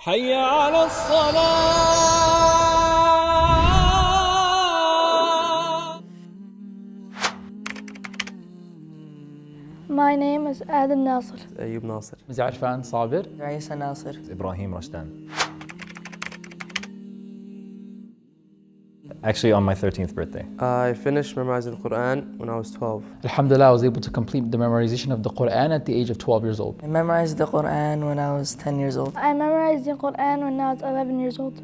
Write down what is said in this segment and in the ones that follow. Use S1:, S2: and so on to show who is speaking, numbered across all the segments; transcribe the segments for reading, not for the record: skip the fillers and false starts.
S1: حي على الصلاة.
S2: My name is Adam Nasser.
S3: أيوب ناصر.
S4: عرفان صابر.
S5: عيسى ناصر.
S6: إبراهيم رشدان. Actually on my 13th birthday.
S3: I finished memorizing the Qur'an when I was 12.
S4: Alhamdulillah, I was able to complete the memorization of the Qur'an at the age of 12 years old.
S5: I memorized the Qur'an when I was 10 years old.
S2: I memorized the Qur'an when I was 11 years old.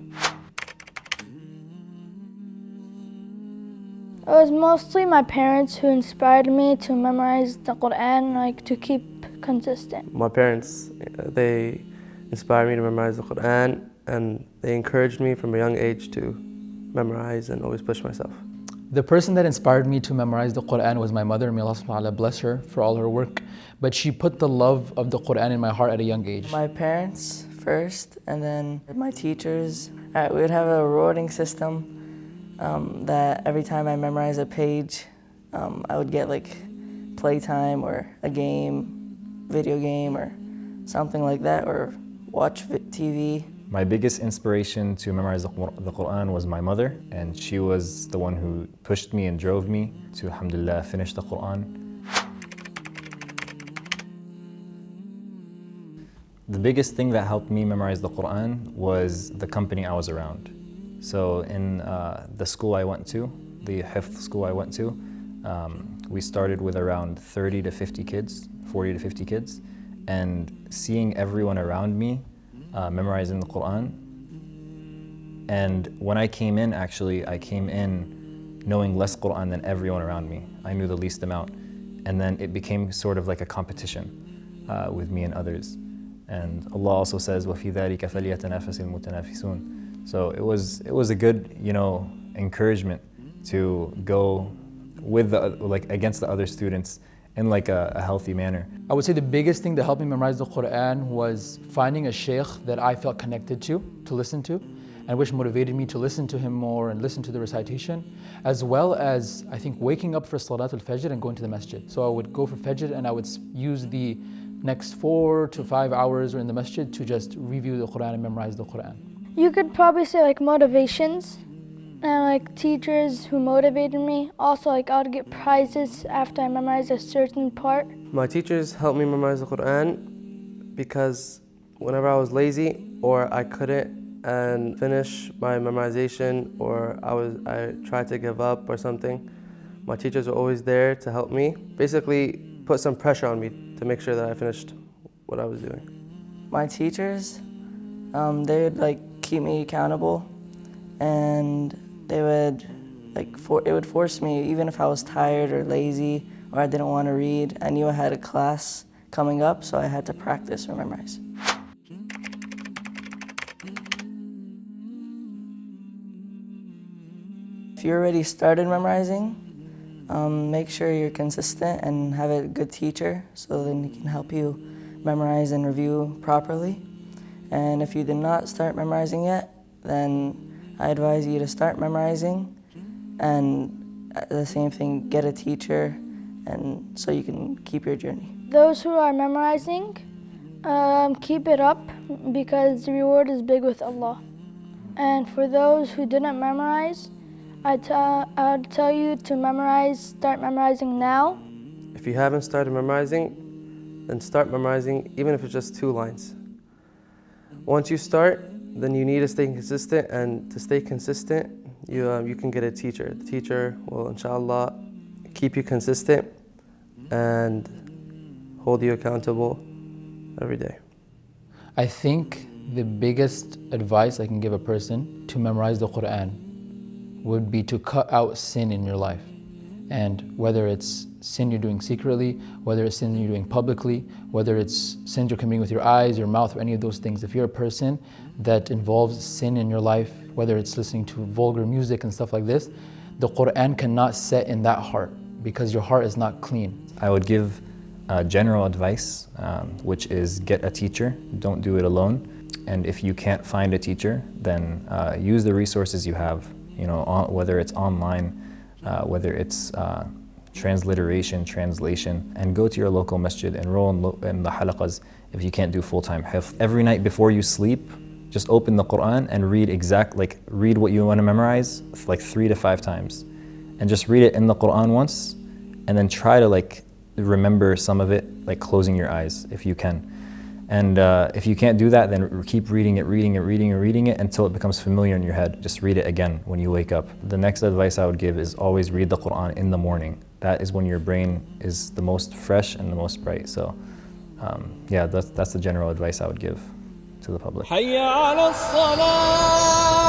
S2: It was mostly my parents who inspired me to memorize the Qur'an, like to keep consistent.
S3: My parents, they inspired me to memorize the Qur'an, and they encouraged me from a young age to memorize and always push myself.
S4: The person that inspired me to memorize the Qur'an was my mother. May Allah subhanahu wa ta'ala bless her for all her work. But she put the love of the Qur'an in my heart at a young age.
S5: My parents first, and then my teachers. We would have a rewarding system that every time I memorize a page, I would get like playtime or a game, video game or something like that, or watch TV.
S6: My biggest inspiration to memorize the Qur'an was my mother, and she was the one who pushed me and drove me to, alhamdulillah, finish the Qur'an. The biggest thing that helped me memorize the Qur'an was the company I was around. So in the school I went to, the Huffadh school I went to, we started with around 30 to 50 kids, 40 to 50 kids, and seeing everyone around me memorizing the Qur'an. And when I came in, actually, I came in knowing less Qur'an than everyone around me. I knew the least amount. And then it became sort of like a competition with me and others. And Allah also says, وَفِي ذَلِكَ فَلْيَتَنَافَسِ الْمُتَنَافِسُونَ. So it was a good, encouragement to go with against the other students in like a healthy manner.
S4: I would say the biggest thing that helped me memorize the Qur'an was finding a sheikh that I felt connected to listen to, and which motivated me to listen to him more and listen to the recitation, as well as, I think, waking up for Salatul Fajr and going to the masjid. So I would go for Fajr and I would use the next 4 to 5 hours in the masjid to just review the Qur'an and memorize the Qur'an.
S2: You could probably say like motivations and like teachers who motivated me. Also, like I would get prizes after I memorized a certain part.
S3: My teachers helped me memorize the Qur'an because whenever I was lazy or I couldn't and finish my memorization, or I tried to give up or something, my teachers were always there to help me. Basically, put some pressure on me to make sure that I finished what I was doing.
S5: My teachers, they would keep me accountable, and they would it would force me, even if I was tired or lazy or I didn't want to read. I knew I had a class coming up, so I had to practice or memorize. If you already started memorizing, make sure you're consistent and have a good teacher so then he can help you memorize and review properly. And if you did not start memorizing yet, then I advise you to start memorizing, and the same thing, get a teacher, and so you can keep your journey.
S2: Those who are memorizing, keep it up because the reward is big with Allah. And for those who didn't memorize, I'd tell you to start memorizing now.
S3: If you haven't started memorizing, then start memorizing, even if it's just 2 lines. Once you start, then you need to stay consistent, and to stay consistent, you can get a teacher. The teacher will, inshallah, keep you consistent and hold you accountable every day.
S4: I think the biggest advice I can give a person to memorize the Qur'an would be to cut out sin in your life. And whether it's sin you're doing secretly, whether it's sin you're doing publicly, whether it's sins you're committing with your eyes, your mouth, or any of those things, if you're a person that involves sin in your life, whether it's listening to vulgar music and stuff like this, the Qur'an cannot set in that heart because your heart is not clean.
S6: I would give general advice, which is get a teacher, don't do it alone. And if you can't find a teacher, then use the resources you have, whether it's online, whether it's transliteration, translation, and go to your local masjid, enroll in the halaqas if you can't do full-time hifz. Every night before you sleep, Just open the Qur'an and read read what you want to memorize like 3 to 5 times. And just read it in the Qur'an once, and then try to remember some of it, like closing your eyes if you can. And if you can't do that, then keep reading it until it becomes familiar in your head. Just read it again when you wake up. The next advice I would give is always read the Qur'an in the morning. That is when your brain is the most fresh and the most bright. So yeah, that's the general advice I would give to the public.
S1: حي على الصلاة